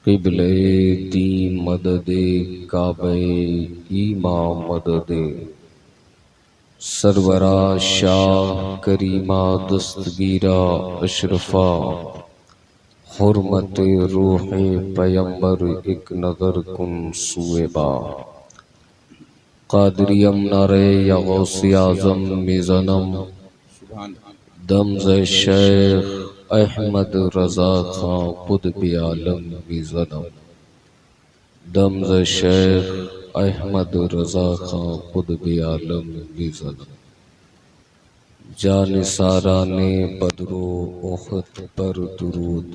قبلِ دین مدد کعبہ ایماں مدد سرورا شاہ کریمہ دستگیرہ اشرفا حرمت روح پیمبر ایک نظر کن سوئے با قادریم نعرے یا غوث اعظم میزنم دمز شیخ احمد رضا خان قطب عالم میزنم دمز شیخ احمد رضا خان قطب عالم میزنم جان ساران بدر و احد پر درود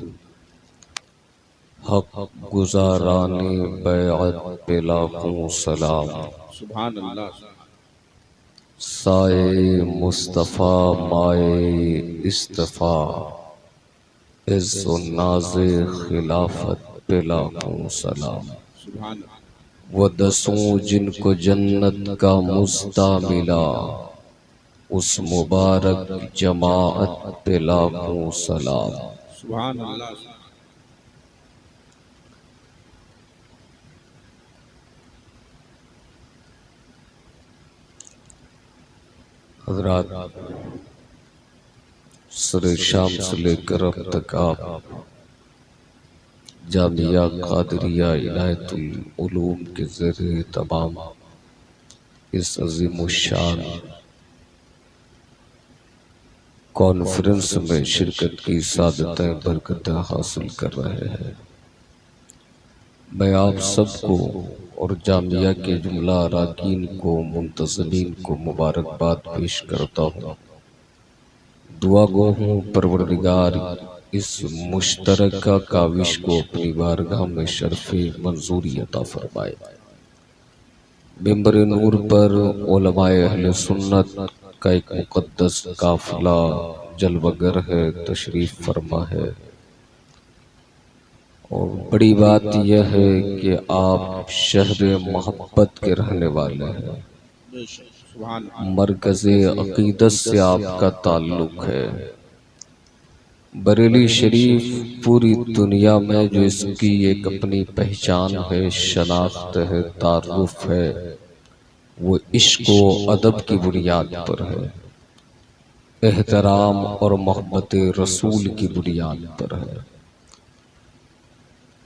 حق گزاران بیعت پہ لاکھوں سلام سبحان اللہ سائے مصطفیٰ مائے اصطفیٰ عز و ناز خلافت پہ لاکھوں سلام سبحان وہ دسوں جن کو جنت کا مزدہ ملا اس مبارک جماعت پہ لاکھوں سلام سبحان اللہ حضرات سر شام سے لے کر اب تک آپ جامعہ قادریہ عنایت العلوم کے زیر تمام اس عظیم الشان کانفرنس میں شرکت کی سعادتیں برکتیں حاصل کر رہے ہیں۔ میں آپ سب کو اور جامعہ کے جملہ اراکین کو منتظمین کو مبارکباد پیش کرتا ہوں۔ دعا گو ہوں پروردگار اس مشترکہ کاوش کو اپنی بارگاہ میں شرف منظوری عطا فرمائے۔ ممبر نور پر علماء اہل سنت کا ایک مقدس قافلہ جلوگر ہے، تشریف فرما ہے، اور بڑی بات یہ ہے کہ آپ شہر محبت کے رہنے والے ہیں، سبحان مرکز عقیدت سے آپ کا تعلق ہے۔ بریلی شریف پوری دنیا میں جو اس کی ایک اپنی پہچان ہے، شناخت ہے، تعارف ہے، وہ عشق و ادب کی بنیاد پر ہے، احترام اور محبت رسول کی بنیاد پر ہے۔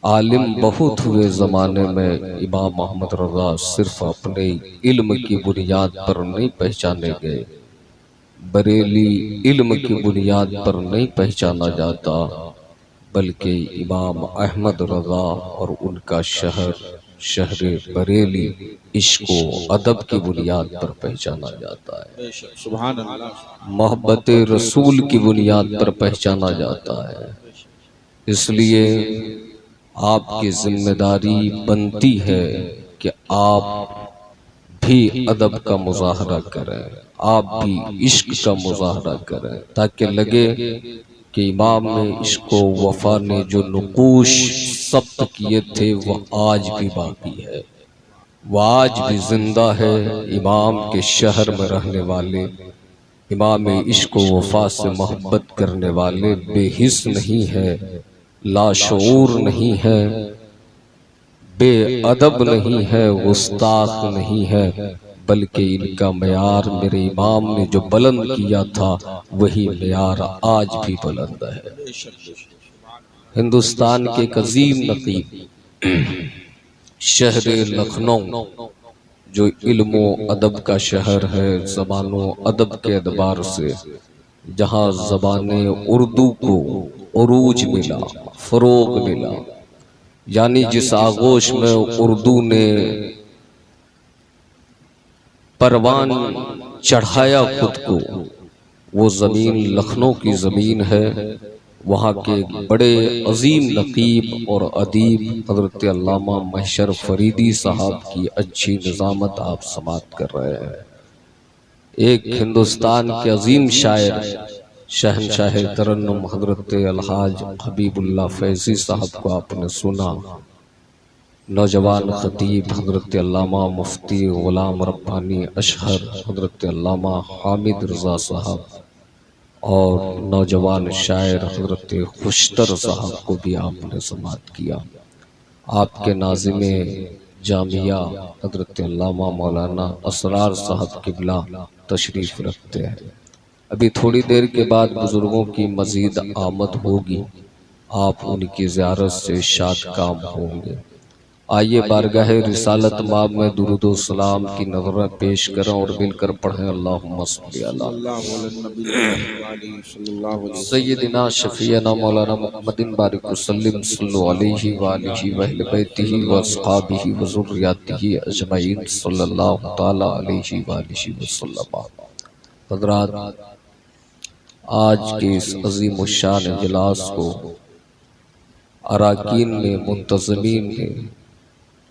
عالم بہت ہوئے زمانے میں، امام محمد رضا صرف اپنے علم کی بنیاد پر نہیں پہچانے گئے، بریلی علم کی بنیاد پر نہیں پہچانا جاتا، بلکہ امام احمد رضا اور ان کا شہر بریلی عشق و ادب کی بنیاد پر پہچانا جاتا ہے، سبحان اللہ محبت رسول کی بنیاد پر پہچانا جاتا ہے۔ اس لیے آپ کی ذمہ داری بنتی ہے کہ آپ بھی ادب کا مظاہرہ کریں، آپ بھی عشق کا مظاہرہ کریں، تاکہ لگے کہ امام نے عشق و وفا نے جو نقوش ثبت کیے تھے وہ آج بھی باقی ہے، وہ آج بھی زندہ ہے۔ امام کے شہر میں رہنے والے، امام عشق و وفا سے محبت کرنے والے بے حس نہیں ہے، لاشعور نہیں ہے، بے ادب نہیں ہے، گستاخ نہیں ہے، بلکہ ان کا معیار میرے امام نے جو بلند کیا تھا وہی معیار آج بھی بلند ہے۔ ہندوستان کے ایک عظیم نقیب شہر لکھنؤ جو علم و ادب کا شہر ہے، زبان و ادب کے اعتبار سے، جہاں زبان اردو کو عروج ملا، فروغ ملا، یعنی جس آغوش میں اردو نے پروان چڑھایا خود کو، وہ زمین لکھنؤ کی زمین ہے۔ وہاں کے بڑے عظیم نقیب اور ادیب حضرت علامہ محشر فریدی صاحب کی اچھی نظامت آپ سماعت کر رہے ہیں۔ ایک ہندوستان کے عظیم شاعر شہنشاہ ترنم حضرت الحاج حبیب اللہ فیضی صاحب کو آپ نے سنا، نوجوان خطیب حضرت علامہ مفتی غلام ربانی اشہر حضرت علامہ حامد رضا صاحب، اور نوجوان شاعر حضرت خوشتر صاحب کو بھی آپ نے سماعت کیا۔ آپ کے ناظم جامعہ حضرت علامہ مولانا اسرار صاحب قبلہ تشریف رکھتے ہیں۔ ابھی تھوڑی دیر کے بعد بزرگوں کی مزید آمد ہوگی، آپ ان کی زیارت سے شاد کام ہوں گے۔ آئیے بارگاہ رسالت مآب میں درود و سلام کی نظریں پیش کریں اور مل کر پڑھیں اللہم صلی علی سیدنا شفیعنا مولانا محمد بارک وسلم صلی علیہ وآلہ وآلہ بیتہ واصحابہ وذریاتہ اجمعین صلی اللہ تعالی علیہ وآلہ وسلم۔ حضرات، آج کے اس عظیم الشان اجلاس کو اراکین نے، منتظمین نے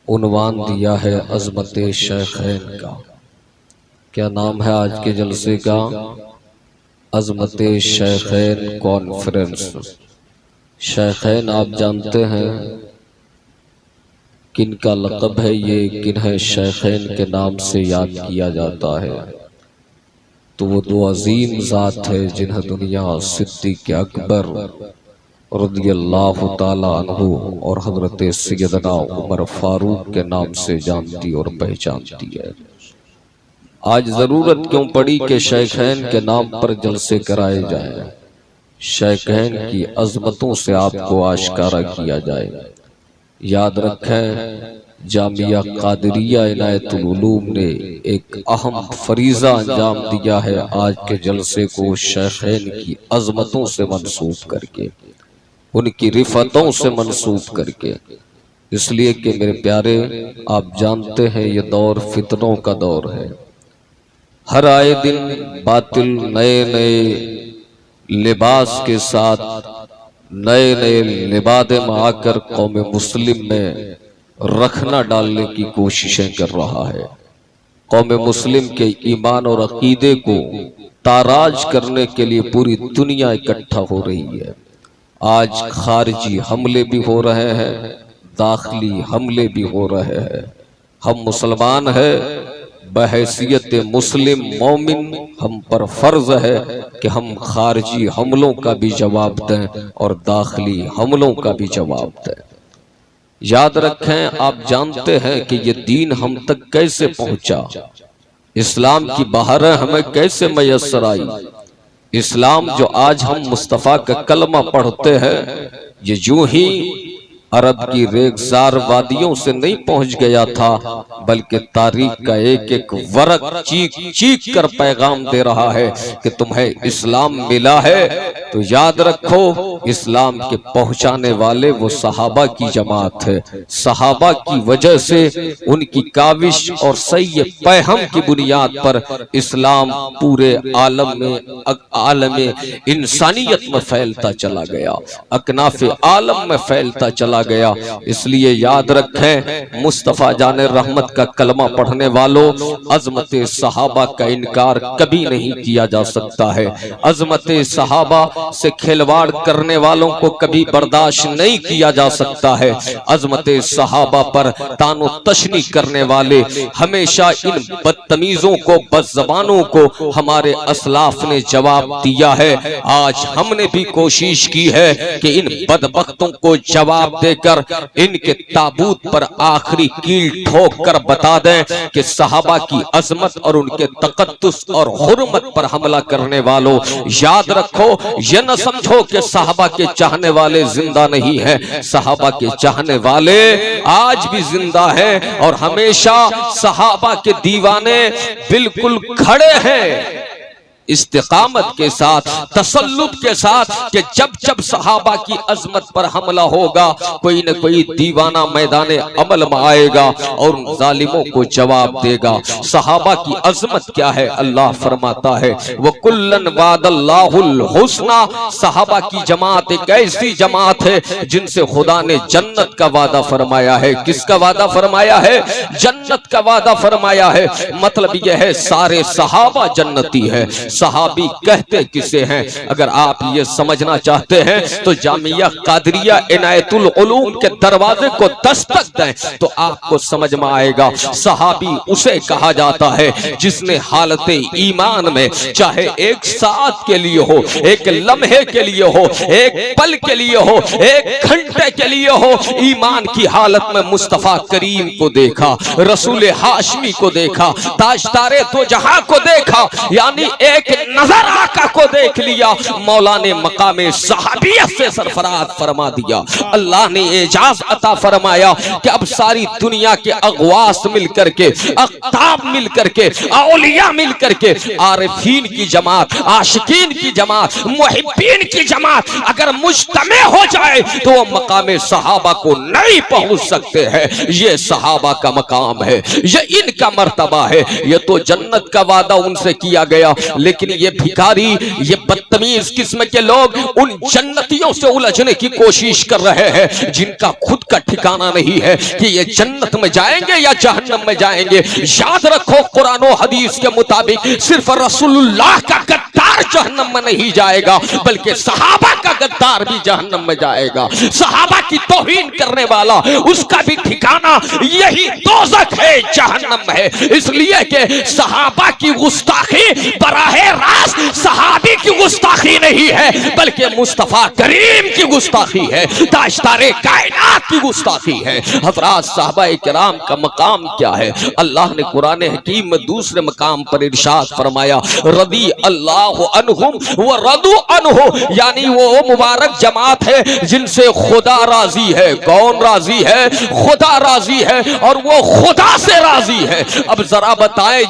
عنوان دیا ہے عظمت شیخین کا۔ کیا نام ہے آج کے جلسے کا؟ عظمت شیخین کانفرنس۔ شیخین آپ جانتے ہیں کن کا لقب ہے یہ، کنہیں شیخین کے نام سے یاد کیا جاتا ہے؟ تو وہ دو عظیم ذات ہے جنہیں دنیا صدیق اکبر رضی اللہ تعالیٰ عنہ اور حضرت سیدنا عمر فاروق کے نام سے جانتی اور پہچانتی ہے۔ آج ضرورت کیوں پڑی کہ شیخین کے نام پر جلسے کرائے جائیں، شیخین کی عظمتوں سے آپ کو آشکارا کیا جائے۔ یاد رکھیں، جامعہ قادریہ عنایت العلوم نے ایک اہم فریضہ انجام دیا ہے آج کے جلسے کو شیخین کی عظمتوں سے منسوب کر کے، ان کی رفتوں سے منسوب کر کے۔ اس لیے کہ میرے پیارے، آپ جانتے ہیں یہ دور فتنوں کا دور ہے۔ ہر آئے دن باطل نئے نئے لباس کے ساتھ، نئے نئے لبادے میں آ کر قوم مسلم میں رکھنا ڈالنے کی کوششیں کر رہا ہے۔ قوم مسلم کے ایمان اور عقیدے کو تاراج کرنے کے لیے پوری دنیا اکٹھا ہو رہی ہے۔ آج خارجی حملے بھی ہو رہے ہیں، داخلی حملے بھی ہو رہے ہیں۔ ہم مسلمان ہیں، بحیثیت مسلم مومن ہم پر فرض ہے کہ ہم خارجی حملوں کا بھی جواب دیں اور داخلی حملوں کا بھی جواب دیں۔ یاد رکھیں، آپ جانتے ہیں کہ یہ دین ہم تک کیسے پہنچا، اسلام کی بہاریں ہمیں کیسے میسر آئی۔ اسلام جو آج ہم مصطفیٰ کا کلمہ پڑھتے ہیں، یہ یوں ہی عرب کی ریگزار وادیوں سے نہیں پہنچ گیا تھا، بلکہ تاریخ کا ایک ایک ورق چیخ چیخ کر پیغام دے رہا ہے کہ تمہیں اسلام ملا ہے تو یاد رکھو، اسلام کے پہنچانے والے وہ صحابہ کی جماعت ہے۔ صحابہ کی وجہ سے، ان کی کاوش اور صحیح پیہم کی بنیاد پر اسلام پورے عالم انسانیت میں پھیلتا چلا گیا، اکناف عالم میں پھیلتا چلا گیا۔ اس لیے یاد رکھیں، مصطفیٰ جان رحمت کا کلمہ پڑھنے والوں، عظمت صحابہ کا انکار کبھی نہیں کیا جا سکتا ہے۔ عظمت صحابہ سے کھلواڑ کرنے والوں کو کبھی برداشت نہیں کیا جا سکتا ہے۔ عظمت صحابہ پر طعن و تشنیع کرنے والے، ہمیشہ ان بدتمیزوں کو، بدزبانوں کو ہمارے اسلاف نے جواب دیا ہے۔ آج ہم نے بھی کوشش کی ہے کہ ان بدبختوں کو جواب دے کر ان کے تابوت پر آخری کیل ٹھوک کر بتا دیں کہ صحابہ کی عظمت اور ان کے تقدس اور حرمت پر حملہ کرنے والوں، یاد رکھو، یہ نہ سمجھو کہ صحابہ کے چاہنے والے زندہ نہیں ہیں۔ صحابہ کے چاہنے والے آج بھی زندہ ہیں اور ہمیشہ صحابہ کے دیوانے بالکل کھڑے ہیں، استقامت کے ساتھ، تسلط کے ساتھ، کہ جب جب صحابہ کی عظمت پر حملہ ہوگا، کوئی نہ کوئی دیوانہ میدان عمل میں آئے گا اور ان ظالموں کو جواب دے گا۔ صحابہ کی عظمت کیا ہے؟ اللہ فرماتا ہے وَكُلًّا وَعَدَ اللَّهُ الْحُسْنَى۔ صحابہ کی جماعت ایک ایسی جماعت ہے جن سے خدا نے جنت کا وعدہ فرمایا ہے۔ کس کا وعدہ فرمایا ہے؟ جنت کا وعدہ فرمایا ہے۔ مطلب یہ ہے سارے صحابہ جنتی ہے۔ صحابی کہتے کسے ہیں؟ اگر آپ یہ سمجھنا چاہتے ہیں تو جامعہ قادریہ عنایت العلوم کے دروازے کو دستک دیں تو آپ کو سمجھ میں آئے گا صحابی اسے کہا جاتا ہے جس نے حالت ایمان میں چاہے ایک ساتھ کے لیے ہو، ایک لمحے کے لیے ہو، ایک پل کے لیے ہو، ایک گھنٹے کے لیے ہو، ایمان کی حالت میں مصطفیٰ کریم کو دیکھا، رسول ہاشمی کو دیکھا، تاجدار دو جہاں کو دیکھا، یعنی ایک نظر آقا کو دیکھ لیا، مولا نے مقام صحابیت سے سرفراز فرما دیا۔ اللہ نے اعجاز عطا فرمایا کہ اب ساری دنیا کے اغواس مل کر کے، اقطاب مل کر کے، اولیاء مل کر کے، عارفین کی جماعت، عاشقین کی جماعت، محبین کی جماعت اگر مجتمع ہو جائے تو وہ مقام صحابہ کو نہیں پہنچ سکتے ہیں۔ یہ صحابہ کا مقام ہے، یہ ان کا مرتبہ ہے۔ یہ تو جنت کا وعدہ ان سے کیا گیا، لیکن یہ بھکاری، یہ بدتمیز قسم کے لوگ ان جنتیوں سے الجھنے کی کوشش کر رہے ہیں جن کا خود کا ٹھکانہ نہیں ہے کہ یہ جنت میں جائیں گے یا جہنم میں جائیں گے۔ یاد رکھو قرآن و حدیث کے مطابق صرف رسول اللہ کا غدار جہنم میں نہیں جائے گا بلکہ صحابہ کا غدار بھی جہنم میں جائے گا۔ صحابہ کی توہین کرنے والا اس کا بھی ٹھکانہ یہی دوزخ ہے، جہنم ہے۔ اس لیے کہ صحابہ کی گستاخی براہ راست صحابی کی گستاخی نہیں ہے بلکہ مصطفیٰ کریم کی گستاخی ہے، تاجدار کائنات کی گستاخی ہے۔ حضرات صحابہ کرام کا مقام کیا ہے؟ اللہ نے قرآن حکیم میں دوسرے مقام پر ارشاد فرمایا رضی اللہ عنہم ورضوا عنہ، یعنی وہ مبارک جماعت ہے جن سے خدا راضی ہے۔ کون راضی ہے؟ خدا راضی ہے، اور وہ خدا سے راضی ہے۔ اب ذرا بتائیں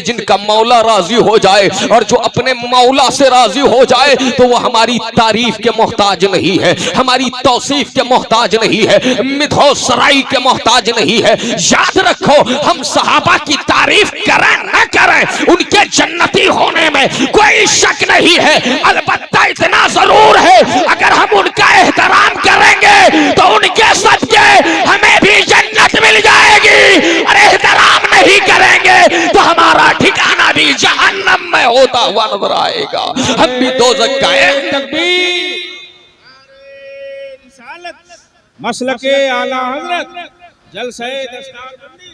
جن کا مولا راضی ہو جائے اور جو اپنے مولا سے راضی ہو جائے تو وہ ہماری تعریف کے محتاج نہیں ہے، ہماری توصیف کے محتاج نہیں ہے، مدحو سرائی کے محتاج نہیں ہے۔ یاد رکھو ہم صحابہ کی تعریف کریں نہ کریں ان کے جنتی ہونے میں کوئی شک نہیں ہے، البتہ اتنا ضرور ہے اگر ہم ان کا احترام کریں گے تو ان کے صدقے ہمیں بھی جنت مل جائے گی، اور احترام نہیں کریں گے تو ہمارا ٹھکانہ بھی جہنم میں ہوتا ہوا نظر آئے گا، ہم بھی دوزخ کا تکبیر، مسلک اعلیٰ حضرت، جلسہ دستار بندی۔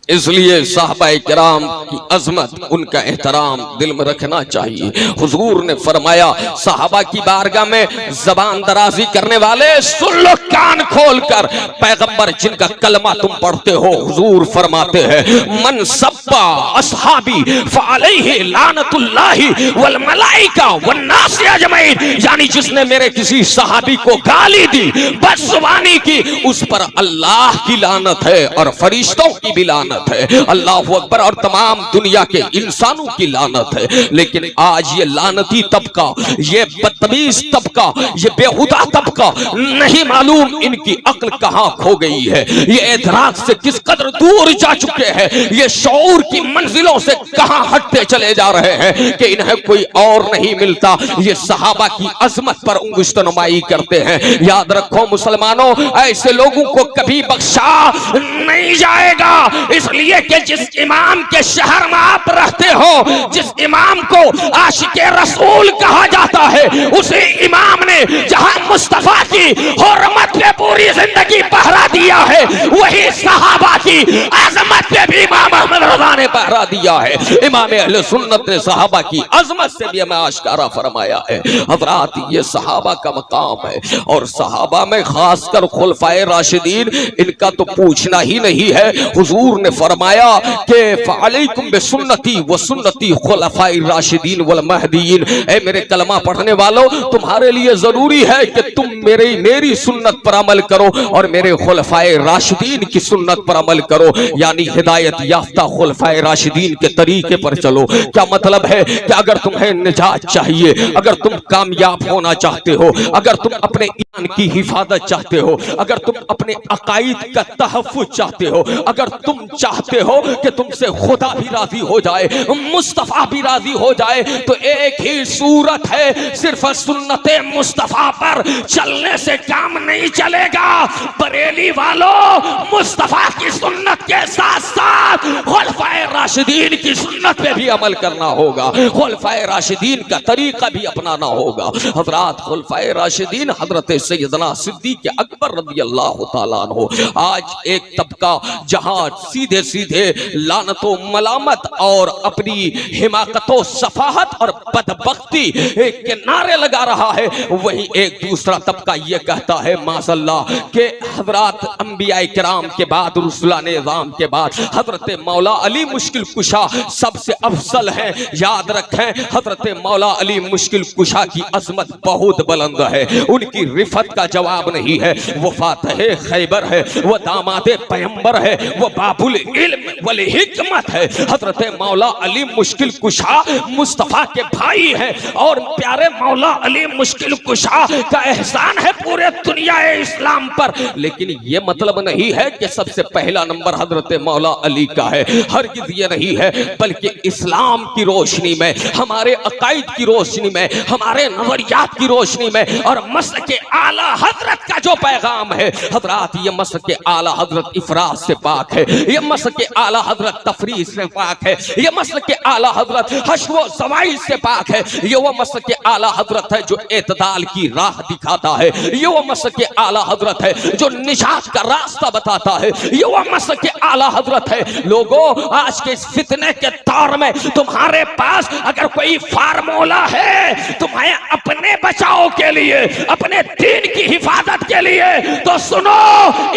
اس لیے صحابہ کرام کی عظمت، ان کا احترام دل میں رکھنا چاہیے۔ حضور نے فرمایا صحابہ کی بارگاہ میں زبان درازی کرنے والے سن لو کان کھول کر، پیغمبر جن کا کلمہ تم پڑھتے ہو حضور فرماتے ہیں من سبا اصحابی فعلیہ لعنت اللہ والملائکہ والناس اجمعین، یعنی جس نے میرے کسی صحابی کو گالی دی، بد زبانی کی، اس پر اللہ کی لعنت ہے اور فرشتوں کی بھی لعنت ہے، اللہ اکبر، اور تمام دنیا کے انسانوں کی لعنت ہے۔ لیکن آج یہ لعنتی طبقہ، یہ بدتمیز طبقہ، یہ بےہودہ طبقہ، نہیں معلوم ان کی عقل کہاں کھو گئی ہے، یہ ادراک سے کس قدر دور جا چکے ہیں، یہ شعور کی منزلوں سے کہاں ہٹتے چلے جا رہے ہیں کہ انہیں کوئی اور نہیں ملتا۔ یہ صحابہ کی عظمت پر انگشت نمائی کرتے ہیں۔ یاد رکھو مسلمانوں، ایسے لوگوں کو کبھی بخشا نہیں جائے گا، اس لیے کہ جس امام کے شہر میں آپ رہتے ہو، جس امام کو عاشق رسول کہا جاتا ہے، اسی امام نے جہاں مصطفیٰ کی حرمت پہ پوری زندگی پہرا دیا ہے، وہی صحابہ کی عظمت پہ بھی امام احمد رضا نے پہرا دیا ہے۔ امام اہل سنت نے صحابہ کی عظمت سے بھی ہمیں آشکارا فرمایا ہے۔ حضرات یہ صحابہ کا مقام ہے، اور صحابہ میں خاص کر خلفائے راشدین، ان کا تو پوچھنا ہی نہیں ہے۔ حضور نے فرمایا کہ فعلیکم بسنتی وسنتی خلفاء الراشدین والمہدیین، اے میرے کلمہ پڑھنے والوں، تمہارے لیے ضروری ہے کہ تم میری سنت پر عمل کرو اور میرے خلفاء راشدین کی سنت پر عمل کرو، یعنی ہدایت یافتہ خلفاء راشدین کے طریقے پر چلو۔ کیا مطلب ہے کہ اگر تمہیں نجات چاہیے، اگر تم کامیاب ہونا چاہتے ہو، اگر تم اپنے ایمان کی حفاظت چاہتے ہو، اگر تم اپنے عقائد کا تحفظ چاہتے ہو، اگر تم چاہتے ہو کہ تم سے خدا بھی راضی ہو جائے، مصطفیٰ بھی راضی ہو جائے، تو ایک ہی صورت ہے، صرف سنت مصطفیٰ پر چلنے سے کام نہیں چلے گا۔ بریلی والوں، مصطفیٰ کی سنت کے ساتھ ساتھ خلفائے راشدین کی سنت پہ بھی عمل کرنا ہوگا، خلفائے راشدین کا طریقہ بھی اپنانا ہوگا۔ حضرات خلفائے راشدین حضرت سیدنا صدیق اکبر رضی اللہ تعالیٰ عنہ۔ آج ایک طبقہ جہاں سیدھے سیدھے لعنت و ملامت اور اپنی حماقت و صفاحت اور بدبختی کے نعرے لگا رہا ہے، وہیں ایک دوسرا طبقہ یہ کہتا ہے معاذ اللہ کہ حضرات انبیاء کرام کے بعد، رسولان اعظام کے بعد حضرت مولا علی مشکل کشا سب سے افضل ہیں۔ یاد رکھیں حضرت مولا علی مشکل کشا کی عظمت بہت بلند ہے، ان کی رفت کا جواب نہیں ہے۔ وہ فاتح خیبر ہے، وہ داماد پیمبر ہے، وہ باب العلم والحکمت ہے۔ حضرت مولا علی مشکل کشا مصطفیٰ کے بھائی ہیں، اور پیارے مولا علی مشکل کشا کا احسان ہے پورے دنیا اسلام پر، لیکن یہ مطلب نہیں ہے کہ سب سے پہلا نمبر حضرت مولا علی کا ہے، ہرگز یہ نہیں ہے، بلکہ اسلام کی روشنی میں، ہمارے عقائد کی روشنی میں، ہمارے نظریات کی روشنی میں، اور مسلک اعلیٰ حضرت کا جو پیغام ہے حضرات، یہ مسلک اعلیٰ حضرت افراط سے پاک ہے، یہ مسلک اعلیٰ حضرت تفریح سے پاک ہے، یہ مسلک اعلیٰ حضرت حشو و زوائد سے پاک ہے، یہ وہ مسلک اعلیٰ حضرت ہے جو اعتدال کی راہ دکھاتا ہے، یہ وہ مسلک اعلیٰ حضرت ہے جو نجات کا راستہ بتاتا ہے، یہ وہ مسلک اعلیٰ حضرت ہے۔ لوگوں، آج کے اس فتنے کے دور میں تمہارے پاس اگر کوئی فارمولا ہے تمہیں اپنے بچاؤ کے لیے، اپنے دین کی حفاظت کے لیے، تو سنو،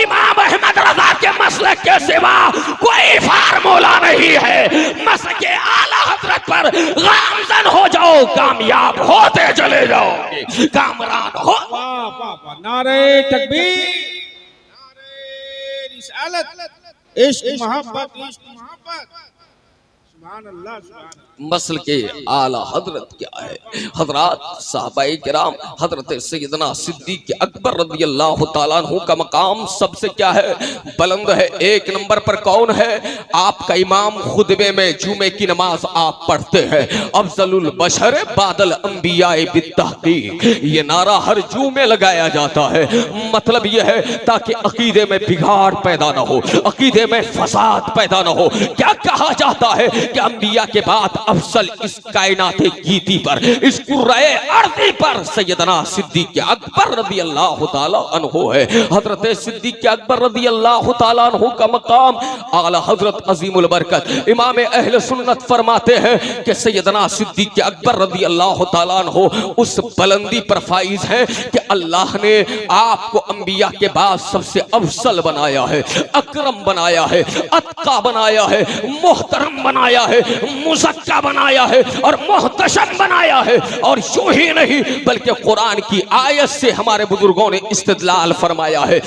امام احمد رضا کے مسلک کے سوا کوئی فارمولا نہیں ہے۔ مسلک اعلیٰ حضرت پر گامزن ہو جاؤ، کامیاب ہوتے چلے جاؤ گے، کامران ہو۔ نعرہ تکبیر، نعرہ رسالت، عشق محبت، عشق محبت، سبحان اللہ، سبحان اللہ۔ مسلک اعلیٰ حضرت کیا ہے؟ حضرات صحابہ کرام، حضرت سیدنا صدیق اکبر رضی اللہ تعالیٰ عنہ کا مقام سب سے کیا ہے؟ بلند ہے۔ ایک نمبر پر کون ہے؟ آپ کا امام خطبے میں جمعے کی نماز آپ پڑھتے ہیں، افضل البشر بعد الانبیاء بالتحقیق، یہ نعرہ ہر جمعے لگایا جاتا ہے۔ مطلب یہ ہے تاکہ عقیدے میں بگاڑ پیدا نہ ہو، عقیدے میں فساد پیدا نہ ہو۔ کیا کہا جاتا ہے کہ انبیاء کے بعد افضل اس کائنات گیتی پر، اس قرائے ارضی پر سیدنا صدیق اکبر رضی اللہ تعالیٰ عنہ ہے۔ حضرت صدیق اکبر رضی اللہ تعالیٰ عنہ کا مقام اعلیٰ حضرت عظیم البرکت امام اہل سنت فرماتے ہیں کہ سیدنا صدیق اکبر رضی اللہ تعالیٰ عنہ اس بلندی پر فائز ہیں کہ اللہ نے آپ کو انبیاء کے بعد سب سے افضل بنایا ہے، اکرم بنایا ہے، اتقا بنایا ہے، محترم بنایا ہے، مزکا بنایا ہے اور محتشم بنایا ہے۔ اور یوں ہی نہیں بلکہ قرآن کی آیت سے ہمارے بزرگوں نے استدلال فرمایا ہے،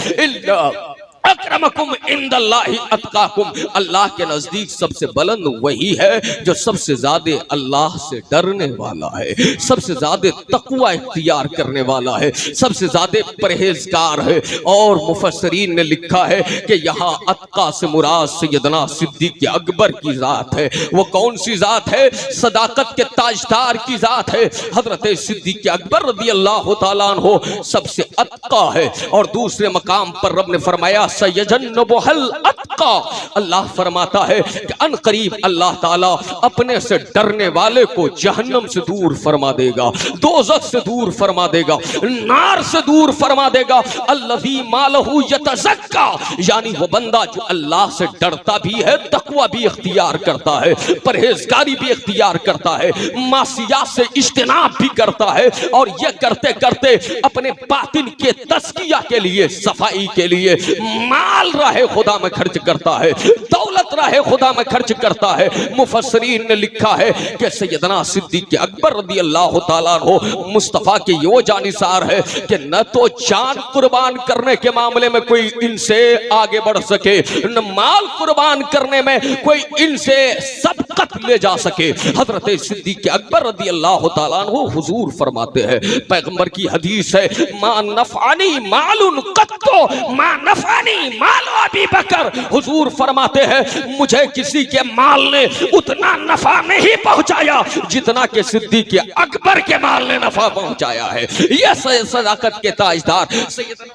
اکرمکم عند اللہ اتقاکم، اللہ کے نزدیک سب سے بلند وہی ہے جو سب سے زیادہ اللہ سے ڈرنے والا ہے، سب سے زیادہ تقوی اختیار کرنے والا ہے، سب سے زیادہ پرہیزگار ہے۔ اور مفسرین نے لکھا ہے کہ یہاں اتقا سے مراد سیدنا صدیق اکبر کی ذات ہے۔ وہ کون سی ذات ہے؟ صداقت کے تاجدار کی ذات ہے۔ حضرت صدیق اکبر رضی اللہ تعالیٰ عنہ سب سے اتقا ہے۔ اور دوسرے مقام پر رب نے فرمایا سیجنبہ الاتقا، اللہ فرماتا ہے کہ ان قریب اللہ تعالیٰ اپنے سے ڈرنے والے کو جہنم سے دور فرما دے گا، دوزخ سے دور فرما دے گا، نار سے دور فرما دے گا۔ الذی مالہ یتزکا، یعنی وہ بندہ جو اللہ سے ڈرتا بھی ہے، تقوی بھی اختیار کرتا ہے، پرہیزگاری بھی اختیار کرتا ہے، معصیات سے اجتناب بھی کرتا ہے، اور یہ کرتے کرتے اپنے باطن کے تزکیہ کے لیے، صفائی کے لیے مال راہ خدا میں خرچ کرتا ہے، دولت راہ خدا میں خرچ کرتا ہے۔ مفسرین نے لکھا ہے کہ سیدنا صدیق اکبر رضی اللہ تعالیٰ عنہ مصطفیٰ کے یہ جانثار ہے کہ نہ تو جان قربان کرنے کے معاملے میں کوئی ان سے آگے بڑھ سکے، نہ مال قربان کرنے میں کوئی ان سے سبقت لے جا سکے۔ حضرت صدیق اکبر رضی اللہ تعالیٰ عنہ حضور فرماتے ہیں، پیغمبر کی حدیث ہے، ما نفعنی مال قط ما نفعنی مال ابی بکر، حضور فرماتے ہیں مجھے کسی کے مال نے اتنا نفع نہیں پہنچایا جتنا کہ صدیق اکبر کے مال نے نفع پہنچایا ہے۔ یہ صداقت کے تاجدار سیدنا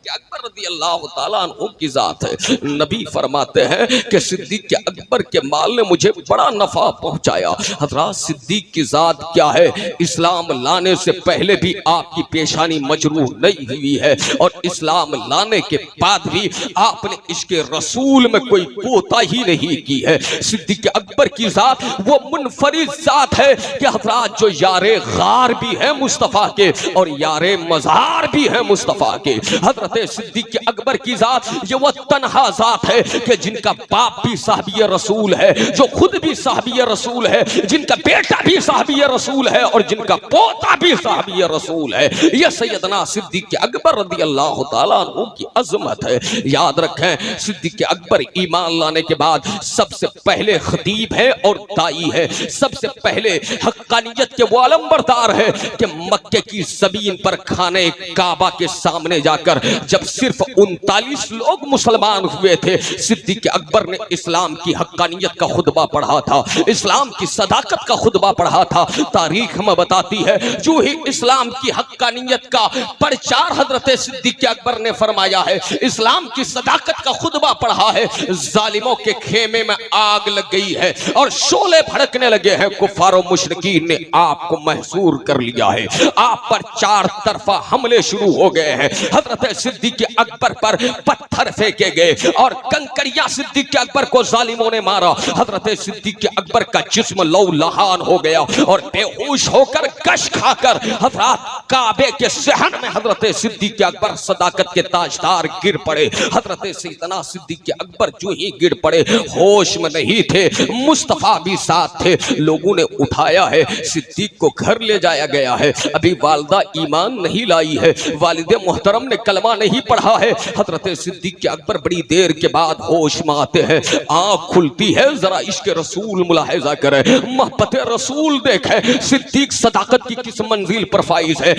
اکبر رضی اللہ تعالیٰ عنہ کی ذات ہے۔ نبی فرماتے ہیں کہ صدیق اکبر کے مال نے مجھے بڑا نفع پہنچایا۔ حضرات صدیق کی ذات کیا ہے؟ اسلام لانے سے پہلے بھی آپ کی پیشانی مجروح نہیں ہوئی ہے، اور اسلام لانے کے بعد بھی آپ نے عشق رسول میں کوئی کوتاہی نہیں کی ہے۔ صدیق اکبر کی ذات وہ منفرد ذات ہے کہ حضرات جو یار غار بھی ہے مصطفیٰ کے اور یار مزار بھی ہے مصطفیٰ کے۔ حضرت صدیق اکبر کی ذات یہ وہ تنہا ذات ہے کہ جن کا باپ بھی صحابی رسول ہے، جو خود بھی صحابی رسول ہے، جن کا بیٹا بھی صحابی رسول ہے اور جن کا پوتا بھی صحابی رسول ہے۔ یہ سیدنا صدیق اکبر رضی اللہ تعالیٰ عنہ کی عظمت ہے۔ یاد رکھیں صدیق اکبر ایمان لانے کے بعد سب سے پہلے خطیب ہے اور دائی ہے، سب سے پہلے حقانیت کے وہ علمبردار ہے کہ مکے کی زمین پر کھانے کعبہ کے سامنے جا کر جب صرف 39 لوگ مسلمان ہوئے تھے، صدیق اکبر نے اسلام کی حقانیت کا خطبہ پڑھا تھا، اسلام کی صداقت کا خطبہ پڑھا تھا۔ تاریخ ہمیں بتاتی ہے جو ہی اسلام کی حقانیت کا پرچار حضرت صدیق اکبر نے فرمایا ہے، اسلام کی صداقت کا خطبہ پڑھا ہے، ظالموں کے خیمے میں آگ لگ گئی ہے اور شعلے بھڑکنے لگے ہیں۔ کفار و مشرکین نے آپ کو محصور کر لیا ہے، آپ پر چار طرفہ حملے شروع ہو گئے ہیں۔ حضرت صدیق اکبر پر پتھر پھینکے گئے اور کنکریاں صدیق اکبر کو ظالموں نے مارا۔ حضرت صدیق اکبر کا جسم لو لہان ہو گیا اور بے ہوش ہو کر گش کھا کر حضرات کعبے کے صحن میں حضرت صدیق اکبر صداقت کے تاجدار گر پڑے۔ حضرت سیدنا صدیق اکبر جو ہی گر پڑے ہوش میں نہیں تھے، مصطفیٰ بھی ساتھ تھے۔ لوگوں نے اٹھایا ہے، صدیق کو گھر لے جایا گیا ہے۔ ابھی والدہ ایمان نہیں لائی ہے، والد محترم نے کلمہ نہیں پڑھا ہے۔ حضرت صدیق اکبر بڑی دیر کے بعد ہوش میں آتے ہیں، آنکھ کھلتی ہے، ذرا عشق رسول ملاحظہ کریں، محبت رسول دیکھیں، صدیق صداقت کی کس منزل پر فائز ہے،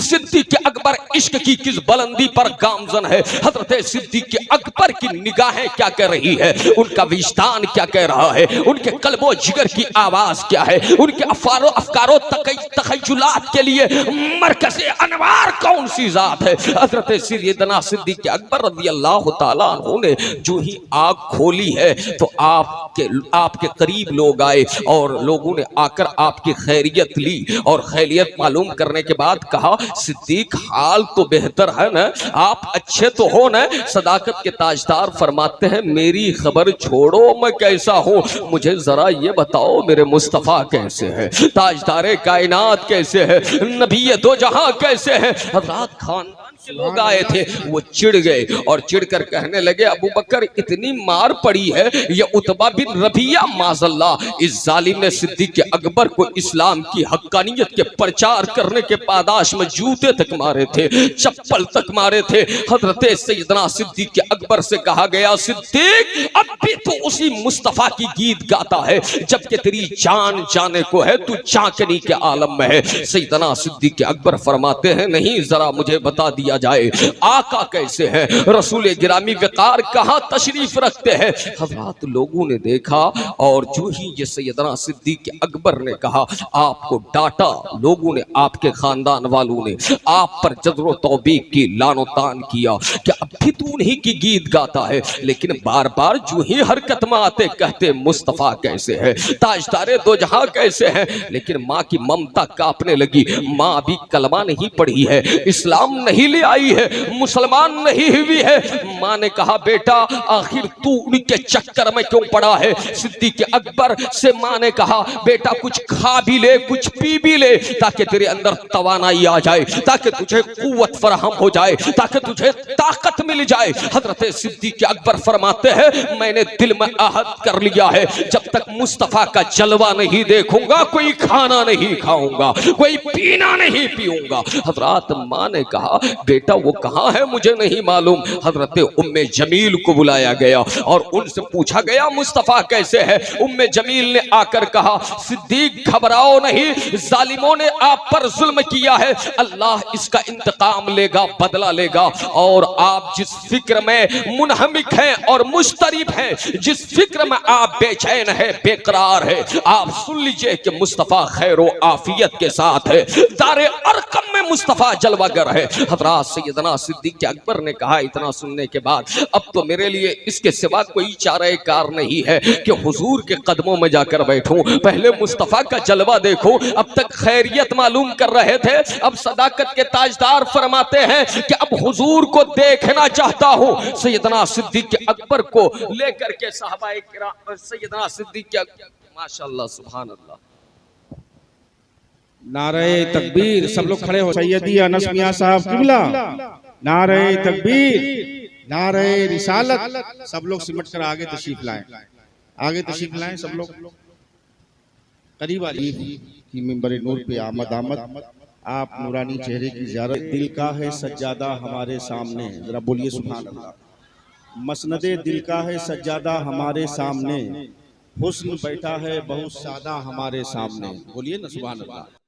صدیق اکبر عشق کی کس بلندی پر گامزن ہے۔ حضرت صدیق اکبر کی نگاہیں کیا کہہ رہی ہے، ان کا وجدان کیا کہہ رہا ہے، ان کے قلب و جگر کی آواز کیا ہے، ان کے افکار و تخیلات کے لیے مرکز انوار کون سی ذات ہے۔ حضرت سیدنا صدیق اکبر رضی اللہ تعالیٰ عنہ نے جو ہی آنکھ کھولی ہے تو آپ کے قریب لوگ آئے اور لوگوں نے آ کر آپ کی خیریت لی اور خیریت معلوم کرنے کے بعد کہا صدیق حال تو بہتر ہے نا، آپ اچھے تو ہو نا۔ صداقت کے تاجدار فرماتے ہیں میری خبر چھوڑو میں کیسا ہوں، مجھے ذرا یہ بتاؤ میرے مصطفیٰ کیسے ہیں، تاجدار کائنات کیسے ہے، نبی دو جہاں کیسے ہیں۔ حضرات خاندان کے لوگ آئے تھے، وہ چڑ گئے اور چڑ کر کہنے لگے ابو بکر اتنی مار پڑی ہے، یہ عتبہ بن ربیعہ معاذ اللہ اس ظالم نے صدیق اکبر کو اسلام کی حقانیت کے پرچار کرنے کے پاداش میں جوتے تک مارے تھے، چپل تک مارے تھے۔ حضرت سیدنا صدیق اکبر سے کہا گیا صدیق اب بھی تو اسی مصطفیٰ کی گیت گاتا ہے جبکہ تیری جان جانے کو ہے، تو چاکنی کے عالم میں ہے۔ سیدنا صدیق اکبر فرماتے ہیں نہیں ذرا مجھے بتا دیا جائے آقا کیسے ہیں، رسول گرامی وقار کہاں تشریف رکھتے ہیں۔ حضرات لوگوں نے دیکھا اور جو ہی یہ سیدنا صدیق اکبر نے کہا آپ کو ڈانٹا، لوگوں نے آپ کے خاندان والوں نے آپ پر جذر و توبیخ کی، لعن و طعن کیا کہ اب بھی تو انہی کی گیت گاتا ہے، لیکن بار بار جو ہی حرکت میں آتے کہتے مصطفیٰ کیسے ہے، تاجدار دو جہاں کیسے ہیں۔ لیکن ماں کی ممتا کاپنے لگی، ماں ابھی کلمہ نہیں پڑھی ہے، اسلام نہیں لے آئی ہے، مسلمان نہیں ہوئی ہے۔ ماں نے کہا بیٹا آخر تو ان کے چکر میں کیوں پڑا ہے۔ صدیق اکبر سے ماں نے کہا بیٹا کچھ کھا بھی لے کچھ پی بھی لے تاکہ تیرے اندر توانائی آ جائے، تاکہ تجھے قوت فراہم ہو جائے، تاکہ تجھے طاقت مل جائے۔ حضرت صدیق اکبر فرماتے ہیں میں نے دل میں عہد کر لیا ہے جب تک مصطفیٰ کا جلوہ نہیں دیکھوں گا کوئی کھانا نہیں کھاؤں گا، کوئی پینا نہیں پیوں گا۔ حضرات ماں نے کہا بیٹا وہ کہاں ہے مجھے نہیں معلوم۔ حضرت ام جمیل کو بلایا گیا اور ان سے پوچھا گیا مصطفیٰ کیسے ہے۔ ام جمیل نے آ کر کہا صدیق گھبراؤ نہیں، ظالموں نے آپ پر ظلم کیا ہے، اللہ اس کا انتقام لے گا، بدلہ لے گا۔ اور آپ جس فکر میں منہمک ہیں اور مضطرب ہیں، جس فکر میں آپ بے چین ہے، بے قرار ہے، آپ سن لیجئے کہ مصطفیٰ خیر و عافیت کے ساتھ ہے، دار ارقم میں مصطفیٰ جلوہ گر ہے۔ حضرات سیدنا صدیق اکبر نے کہا اتنا سننے کے بعد اب تو میرے لیے اس کے سوا کوئی چارہ کار نہیں ہے کہ حضور کے قدموں میں جا کر بیٹھوں، پہلے مصطفیٰ کا جلوہ دیکھوں۔ اب تک خیریت معلوم کر رہے تھے، اب صداقت کے تاجدار فرماتے ہیں کہ اب حضور کو دیکھنا چاہتا ہوں۔ سیدنا صدیق اکبر کو لے کر کے صحابہ کرام، سیدنا صدیق ماشاءاللہ سبحان اللہ، نعرہ تکبیر، سب لوگ کھڑے ہو، سیدی انس میاں صاحب قبلہ، نعرہ تکبیر، نعرہ رسالت، سب لوگ سمٹ کر آگے تشریف لائیں، آگے تشریف لائیں سب لوگ، قریب آئیے کی منبر نور پہ آمد آپ نورانی چہرے کی زیارت۔ دل کا ہے سجادہ ہمارے سامنے، ذرا بولیے سبحان اللہ۔ مسند دل کا ہے سجادہ ہمارے سامنے، حسن بیٹھا ہے بہت سادہ ہمارے سامنے، بولیے نا سبحان اللہ۔